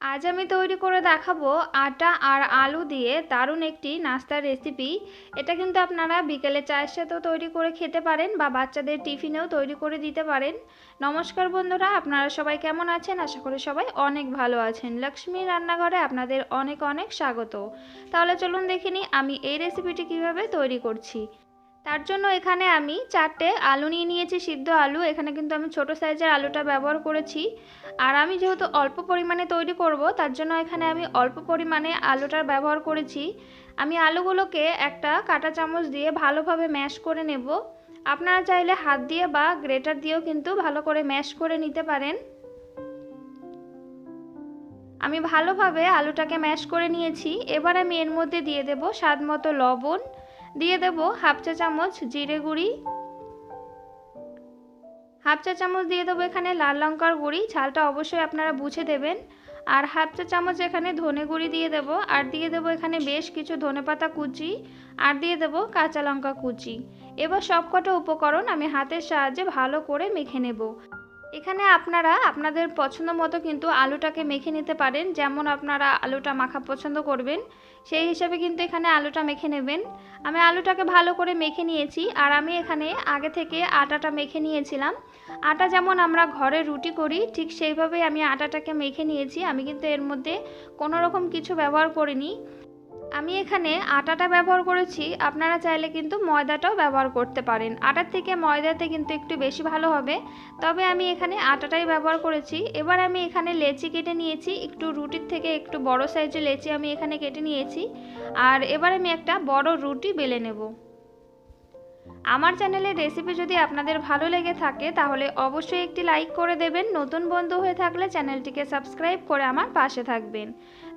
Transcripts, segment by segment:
আজ আমি তৈরি করে দেখাবো আটা আর আলু দিয়ে দারুণ একটি নাস্তার রেসিপি। এটা কিন্তু আপনারা বিকেলে চায়ের সাথেও তৈরি করে খেতে পারেন বা বাচ্চাদের টিফিনেও তৈরি করে দিতে পারেন। নমস্কার বন্ধুরা, আপনারা সবাই কেমন আছেন? আশা করি সবাই অনেক ভালো আছেন। লক্ষ্মী রান্নাঘরে আপনাদের অনেক অনেক স্বাগত। তাহলে চলুন দেখে নিই আমি এই রেসিপিটি কিভাবে তৈরি করছি। তার জন্য এখানে আমি 4টে আলু নিয়ে নিয়েছি, সিদ্ধ আলু। এখানে কিন্তু আমি ছোট সাইজের আলুটা ব্যবহার করেছি। আর আমি যেহেতু অল্প পরিমাণে তৈরি করব, তার জন্য এখানে আমি অল্প পরিমাণে আলুটার ব্যবহার করেছি। আমি আলুগুলোকে একটা কাঁটা চামচ দিয়ে ভালোভাবে ম্যাশ করে নেব। আপনারা চাইলে হাত দিয়ে বা গ্রেটার দিয়েও কিন্তু ভালো করে ম্যাশ করে নিতে পারেন। আমি ভালোভাবে আলুটাকে ম্যাশ করে নিয়েছি। এবার আমি এর মধ্যে দিয়ে দেব স্বাদ মতো লবণ, দিয়ে দেব হাফ চা চামচ জিরে গুঁড়ি, হাফ চা চামচ দিয়ে দেবো এখানে লাল লঙ্কার গুঁড়ি, ঝালটা অবশ্যই আপনারা বুঝে দেবেন। আর হাফ চা চামচ এখানে ধনে গুঁড়ি দিয়ে দেবো, আর দিয়ে দেবো এখানে বেশ কিছু ধনেপাতা কুচি, আর দিয়ে দেবো কাঁচা লঙ্কা কুচি। এবার সবকটা উপকরণ আমি হাতের সাহায্যে ভালো করে মেখে নেব। এখানে আপনারা আপনাদের পছন্দ মতো কিন্তু আলুটাকে মেখে নিতে পারেন, যেমন আপনারা আলুটা মাখা পছন্দ করবেন সেই হিসাবে কিন্তু এখানে আলুটা মেখে নেবেন। আমি আলুটাকে ভালো করে মেখে নিয়েছি। আর আমি এখানে আগে থেকে আটাটা মেখে নিয়েছিলাম। আটা যেমন আমরা ঘরে রুটি করি ঠিক সেইভাবেই আমি আটাটাকে মেখে নিয়েছি। আমি কিন্তু এর মধ্যে কোনো রকম কিছু ব্যবহার করিনি। আমি এখানে আটাটা ব্যবহার করেছি, আপনারা চাইলে কিন্তু ময়দাটাও ব্যবহার করতে পারেন। আটার থেকে ময়দাতে কিন্তু একটু বেশি ভালো হবে, তবে আমি এখানে আটাটাই ব্যবহার করেছি। এবার আমি এখানে লেচি কেটে নিয়েছি, একটু রুটির থেকে একটু বড় সাইজের লেচি আমি এখানে কেটে নিয়েছি। আর এবার আমি একটা বড় রুটি বেলে নেব। আমার চ্যানেলের রেসিপি যদি আপনাদের ভালো লেগে থাকে তাহলে অবশ্যই একটি লাইক করে দেবেন। নতুন বন্ধু হয়ে থাকলে চ্যানেলটিকে সাবস্ক্রাইব করে আমার পাশে থাকবেন।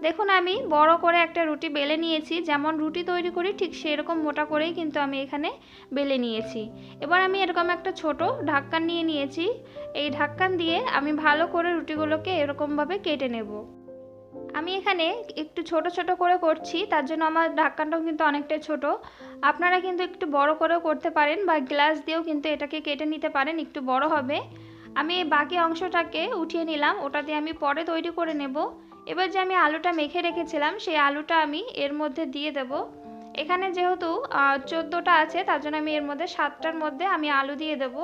দেখুন আমি বড় করে একটা রুটি বেলে নিয়েছি, যেমন রুটি তৈরি করি ঠিক সেরকম মোটা করেই কিন্তু আমি এখানে বেলে নিয়েছি। এবার আমি এরকম একটা ছোট ঢাকনা নিয়ে নিয়েছি। এই ঢাকনা দিয়ে আমি ভালো করে রুটিগুলোকে এরকমভাবে কেটে নেব। আমি এখানে একটু ছোট ছোট করে করছি, তার জন্য আমার ঢাকনাটাও কিন্তু অনেকটাই ছোট। আপনারা কিন্তু একটু বড় করেও করতে পারেন বা গ্লাস দিয়েও কিন্তু এটাকে কেটে নিতে পারেন, একটু বড় হবে। আমি বাকি অংশটাকে উঠিয়ে নিলাম, ওটা দিয়ে আমি পরে তৈরি করে নেব। এবার যে আমি আলুটা মেখে রেখেছিলাম সেই আলুটা আমি এর মধ্যে দিয়ে দেব। এখানে যেহেতু 14টা আছে, তার জন্য আমি এর মধ্যে 7টার মধ্যে আমি আলু দিয়ে দেবো।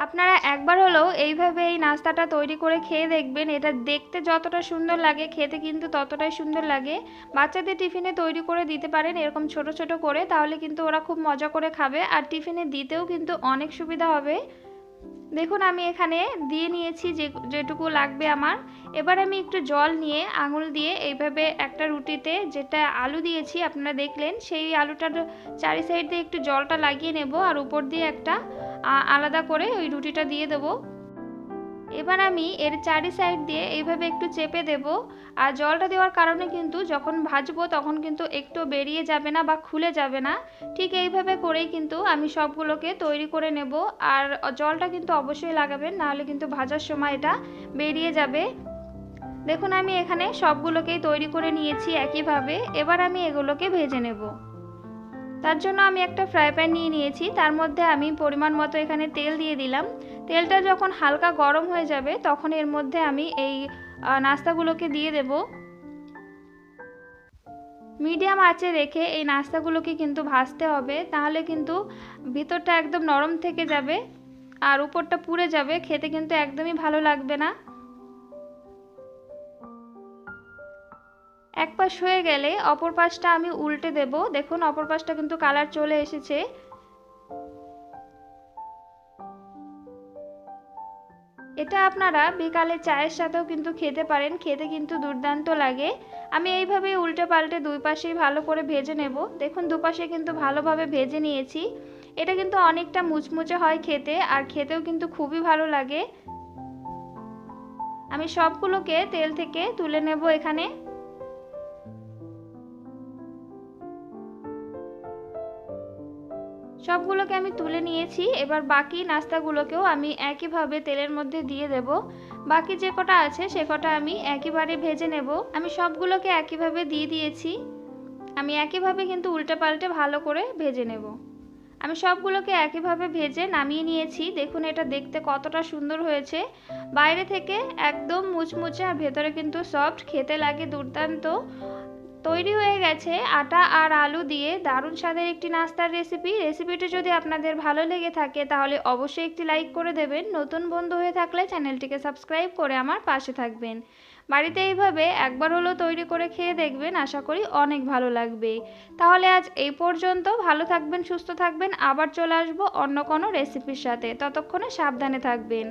আপনারা একবার হলেও এইভাবে এই নাস্তাটা তৈরি করে খেয়ে দেখবেন। এটা দেখতে যতটা সুন্দর লাগে খেতে কিন্তু ততটাই সুন্দর লাগে। বাচ্চাদের টিফিনে তৈরি করে দিতে পারেন এরকম ছোট ছোট করে, তাহলে কিন্তু ওরা খুব মজা করে খাবে আর টিফিনে দিতেও কিন্তু অনেক সুবিধা হবে। দেখুন আমি এখানে দিয়ে নিয়েছি যেটুকু লাগবে আমার। এবার আমি একটু জল নিয়ে আঙুল দিয়ে এইভাবে একটা রুটিতে যেটা আলু দিয়েছি আপনারা দেখলেন, সেই আলুটার চারি সাইড দিয়ে একটু জলটা লাগিয়ে নেব আর উপর দিয়ে একটা আলাদা করে ওই রুটিটা দিয়ে দেবো। এবার আমি এর চারি সাইড দিয়ে এইভাবে একটু চেপে দেব। আর জলটা দেওয়ার কারণে কিন্তু যখন ভাজবো তখন কিন্তু একটু বেরিয়ে যাবে না বা খুলে যাবে না। ঠিক এইভাবে করেই কিন্তু আমি সবগুলোকে তৈরি করে নেব। আর জলটা কিন্তু অবশ্যই লাগাবেন, নাহলে কিন্তু ভাজার সময় এটা বেরিয়ে যাবে। দেখুন আমি এখানে সবগুলোকেই তৈরি করে নিয়েছি একইভাবে। এবার আমি এগুলোকে ভেজে নেব। তার জন্য আমি একটা ফ্রাই প্যান নিয়ে নিয়েছি, তার মধ্যে আমি পরিমাণ মতো এখানে তেল দিয়ে দিলাম। তেলটা যখন হালকা গরম হয়ে যাবে তখন এর মধ্যে আমি এই নাস্তাগুলোকে দিয়ে দেব। মিডিয়াম আঁচে রেখে এই নাস্তাগুলোকে কিন্তু ভাজতে হবে, তাহলে কিন্তু ভিতরটা একদম নরম থেকে যাবে আর উপরটা পুড়ে যাবে, খেতে কিন্তু একদমই ভালো লাগবে না। এক পাশ হয়ে গেলে অপর পাশটা আমি উল্টে দেব। দেখুন অপর পাশটা কিন্তু কালার চলে এসেছে। এটা আপনারা বিকালে চায়ের সাথেও কিন্তু খেতে পারেন, খেতে কিন্তু দুর্দান্ত লাগে। আমি এইভাবে উল্টে পাল্টে দুই পাশেই ভালো করে ভেজে নেব। দেখুন দুপাশে কিন্তু ভালোভাবে ভেজে নিয়েছি। এটা কিন্তু অনেকটা মুচমুচে হয় খেতে, আর খেতেও কিন্তু খুবই ভালো লাগে। আমি সবগুলোকে তেল থেকে তুলে নেব এখানে। সবগুলোকে আমি তুলে নিয়েছি। এবার বাকি নাস্তাগুলোকেও আমি একইভাবে তেলের মধ্যে দিয়ে দেব। বাকি যে কটা আছে সে কটা আমি একইবারে ভেজে নেব। আমি সবগুলোকে একইভাবে দিয়ে দিয়েছি। আমি একইভাবে কিন্তু উল্টে পাল্টে ভালো করে ভেজে নেব। আমি সবগুলোকে একইভাবে ভেজে নামিয়ে নিয়েছি। দেখুন এটা দেখতে কতটা সুন্দর হয়েছে, বাইরে থেকে একদম মুচমুচে আর ভেতরে কিন্তু সফট, খেতে লাগে দুর্দান্ত। তৈরি হয়ে গেছে আটা আর আলু দিয়ে দারুণ স্বাদের একটি নাস্তার রেসিপি। রেসিপিটি যদি আপনাদের ভালো লেগে থাকে তাহলে অবশ্যই একটি লাইক করে দেবেন। নতুন বন্ধু হয়ে থাকলে চ্যানেলটিকে সাবস্ক্রাইব করে আমার পাশে থাকবেন। বাড়িতে এইভাবে একবার হলেও তৈরি করে খেয়ে দেখবেন, আশা করি অনেক ভালো লাগবে। তাহলে আজ এই পর্যন্ত। ভালো থাকবেন, সুস্থ থাকবেন। আবার চলে আসবো অন্য কোনো রেসিপির সাথে। ততক্ষণে সাবধানে থাকবেন।